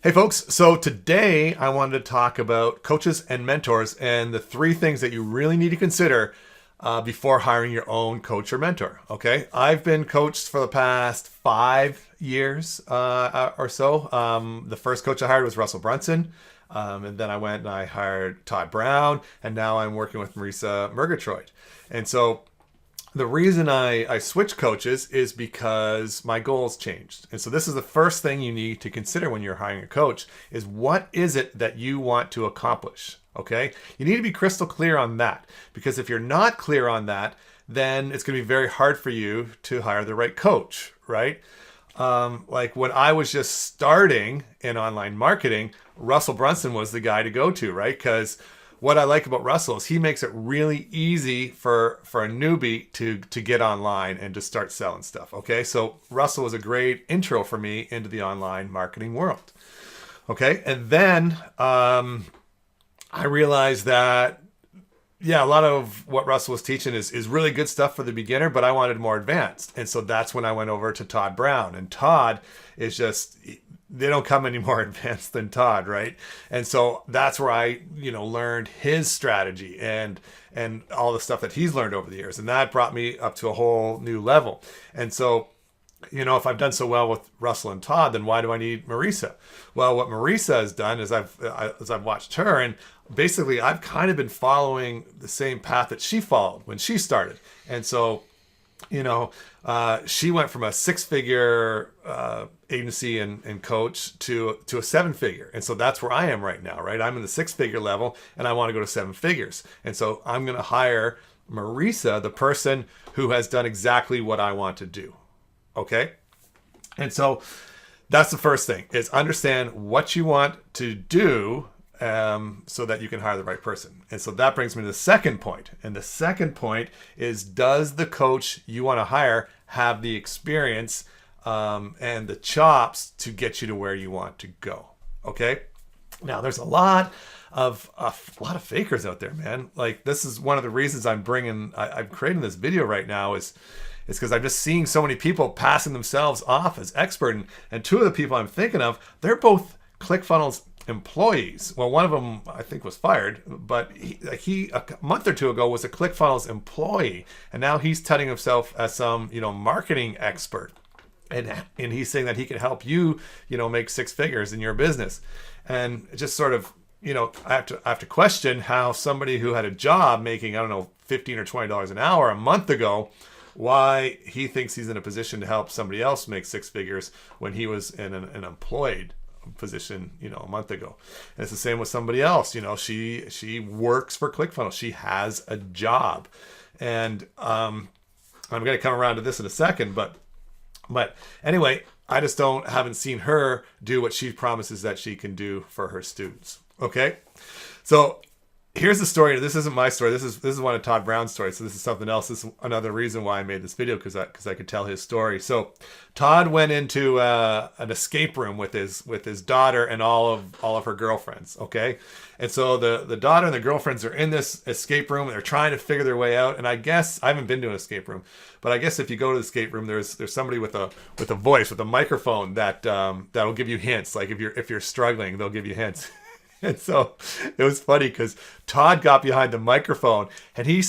Hey folks, so today I wanted to talk about coaches and mentors and the three things that you really need to consider before hiring your own coach or mentor. Okay, I've been coached for the past 5 years or so. The first coach I hired was Russell Brunson, and then I went and I hired Todd Brown, and now I'm working with Marisa Murgatroyd. And so the reason I switched coaches is because my goals changed. And so this is the first thing you need to consider when you're hiring a coach is what is it that you want to accomplish? Okay? You need to be crystal clear on that because if you're not clear on that, then it's going to be very hard for you to hire the right coach, right? Like when I was just starting in online marketing, Russell Brunson was the guy to go to, right? Because what I like about Russell is he makes it really easy for a newbie to get online and to start selling stuff. Okay, so Russell was a great intro for me into the online marketing world. Okay, and then I realized that yeah, a lot of what Russell was teaching is really good stuff for the beginner, but I wanted more advanced. And so that's when I went over to Todd Brown. And Todd is just, they don't come any more advanced than Todd, right? And so that's where I, learned his strategy and all the stuff that he's learned over the years. And that brought me up to a whole new level. And so if I've done so well with Russell and Todd, then why do I need Marisa? Well, what Marisa has done is I've watched her, and basically I've kind of been following the same path that she followed when she started. And so, she went from a six-figure agency and coach to a seven-figure. And so that's where I am right now, right? I'm in the six-figure level, and I want to go to seven figures. And so I'm going to hire Marisa, the person who has done exactly what I want to do. Okay. And so that's the first thing is understand what you want to do so that you can hire the right person. And so that brings me to the second point. And the second point is, does the coach you want to hire have the experience and the chops to get you to where you want to go? Okay. Now there's a lot of fakers out there, man. Like this is one of the reasons I'm creating this video right now is because I'm just seeing so many people passing themselves off as expert. And two of the people I'm thinking of, they're both ClickFunnels employees. Well, one of them I think was fired, but he a month or two ago was a ClickFunnels employee. And now he's touting himself as some, marketing expert. And he's saying that he can help you, make six figures in your business. And just sort of, I have to question how somebody who had a job making, I don't know, $15 or $20 an hour a month ago, why he thinks he's in a position to help somebody else make six figures when he was in an employed position, a month ago. And it's the same with somebody else. She works for ClickFunnels. She has a job. And I'm going to come around to this in a second, but anyway, I just haven't seen her do what she promises that she can do for her students. Okay. So here's the story. This isn't my story. This is one of Todd Brown's stories. So this is something else. This is another reason why I made this video because I could tell his story. So Todd went into an escape room with his daughter and all of her girlfriends. Okay, and so the daughter and the girlfriends are in this escape room and they're trying to figure their way out. And I guess I haven't been to an escape room, but I guess if you go to the escape room, there's somebody with a voice with a microphone that'll give you hints. Like if you're struggling, they'll give you hints. And so it was funny because Todd got behind the microphone and he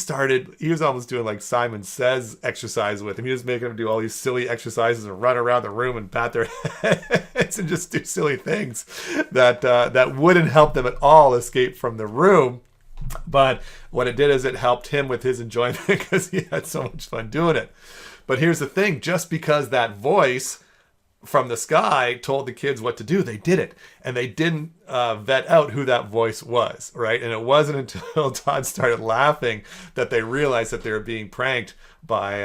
was almost doing like Simon Says exercise with him. He was making them do all these silly exercises and run around the room and pat their heads and just do silly things that wouldn't help them at all escape from the room. But what it did is it helped him with his enjoyment because he had so much fun doing it. But here's the thing, just because that voice from the sky told the kids what to do, they did it, and they didn't vet out who that voice was, right? And it wasn't until Todd started laughing that they realized that they were being pranked by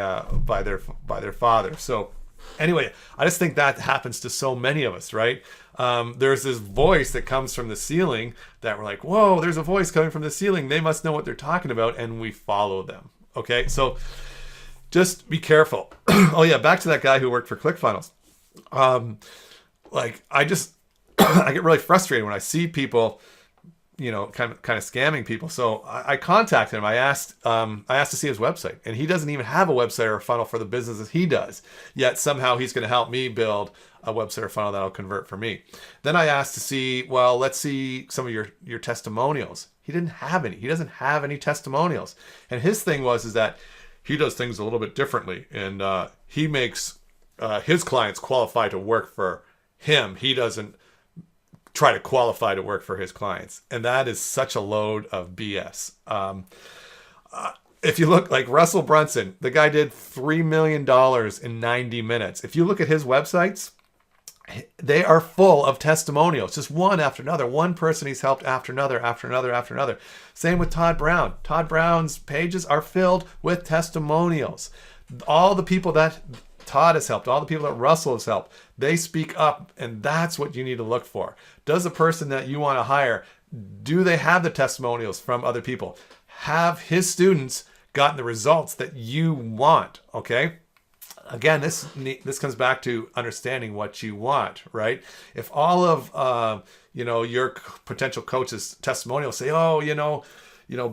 their father. So anyway, I just think that happens to so many of us, right? There's this voice that comes from the ceiling that we're like, whoa, there's a voice coming from the ceiling. They must know what they're talking about, and we follow them. Okay, so just be careful. Oh yeah, back to that guy who worked for ClickFunnels. I get really frustrated when I see people kind of scamming people. So I contacted him. I asked to see his website, and he doesn't even have a website or a funnel for the businesses he does. Yet somehow he's going to help me build a website or funnel that'll convert for me. Then I asked to see, well, let's see some of your testimonials. He didn't have any. He doesn't have any testimonials. And his thing is that he does things a little bit differently, and he makes his clients qualify to work for him. He doesn't try to qualify to work for his clients. And that is such a load of BS. If you look like Russell Brunson, the guy did $3 million in 90 minutes. If you look at his websites, they are full of testimonials, just one after another. One person he's helped after another, after another, after another. Same with Todd Brown. Todd Brown's pages are filled with testimonials. All the people that Todd has helped, all the people that Russell has helped, they speak up, and that's what you need to look for. Does the person that you want to hire, do they have the testimonials from other people? Have his students gotten the results that you want? Okay. Again, this comes back to understanding what you want, right? If all of your potential coaches' testimonials say, oh,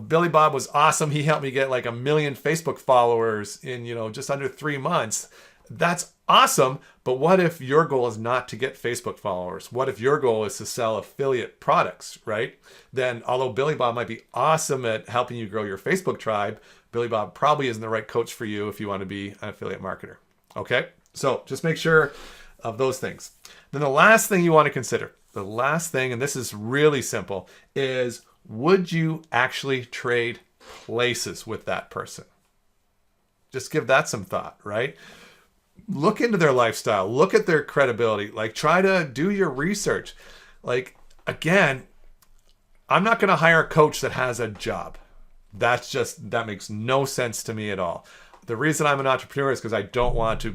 Billy Bob was awesome. He helped me get like 1 million Facebook followers in just under 3 months. That's awesome. But what if your goal is not to get Facebook followers? What if your goal is to sell affiliate products, right? Then although Billy Bob might be awesome at helping you grow your Facebook tribe, Billy Bob probably isn't the right coach for you if you want to be an affiliate marketer. Okay? So just make sure of those things. Then the last thing you want to consider, the last thing, and this is really simple, is would you actually trade places with that person? Just give that some thought, right? Look into their lifestyle. Look at their credibility. Like, try to do your research. Like, again, I'm not going to hire a coach that has a job. That makes no sense to me at all. The reason I'm an entrepreneur is because I don't want to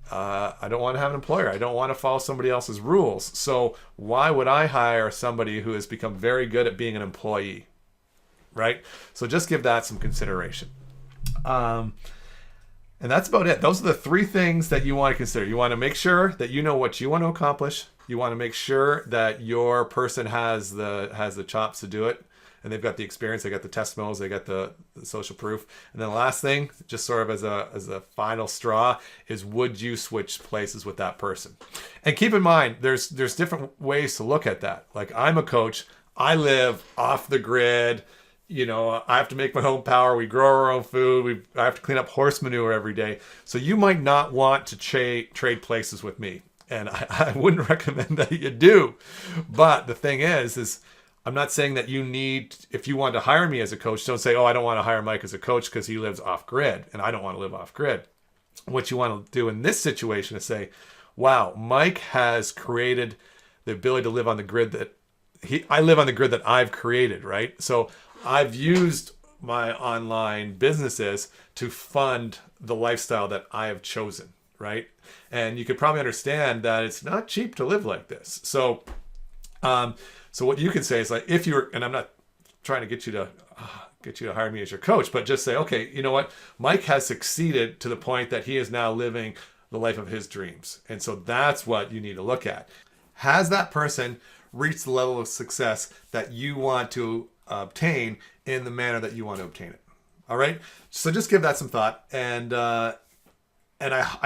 have an employer. I don't want to follow somebody else's rules. So why would I hire somebody who has become very good at being an employee, right? So just give that some consideration. And that's about it. Those are the 3 things that you want to consider. You want to make sure that you know what you want to accomplish. You want to make sure that your person has the chops to do it, and they've got the experience, they got the testimonials, they got the social proof. And then the last thing, just sort of as a final straw, is would you switch places with that person? And keep in mind, there's different ways to look at that. Like, I'm a coach. I live off the grid. I have to make my own power. We grow our own food. I have to clean up horse manure every day. So you might not want to trade places with me. And I wouldn't recommend that you do. But the thing is I'm not saying that you need, if you want to hire me as a coach, don't say, oh, I don't want to hire Mike as a coach because he lives off grid and I don't want to live off grid. What you want to do in this situation is say, wow, Mike has created the ability to live on the grid I live on the grid that I've created, right? So I've used my online businesses to fund the lifestyle that I have chosen, right? And you could probably understand that it's not cheap to live like this. So what you can say is, like, if you're, and I'm not trying to get you to hire me as your coach, but just say, okay, you know what? Mike has succeeded to the point that he is now living the life of his dreams. And so that's what you need to look at. Has that person reached the level of success that you want to obtain in the manner that you want to obtain it? All right. So just give that some thought. And I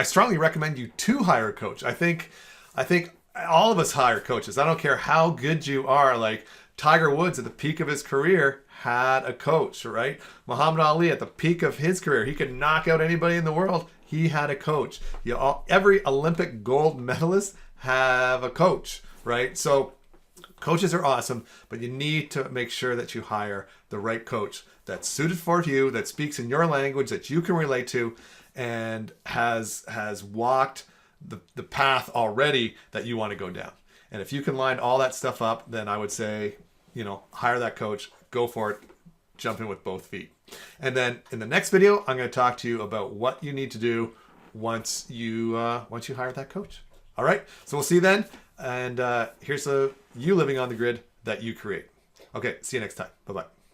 strongly recommend you to hire a coach. I think all of us hire coaches. I don't care how good you are. Like Tiger Woods at the peak of his career had a coach, right? Muhammad Ali at the peak of his career, he could knock out anybody in the world. He had a coach. Every Olympic gold medalist have a coach, right? So coaches are awesome, but you need to make sure that you hire the right coach that's suited for you, that speaks in your language, that you can relate to, and has walked the path already that you want to go down. And if you can line all that stuff up, then I would say, hire that coach, go for it, jump in with both feet. And then in the next video, I'm going to talk to you about what you need to do once you hire that coach. All right. So we'll see you then. And here's you living on the grid that you create. Okay. See you next time. Bye-bye.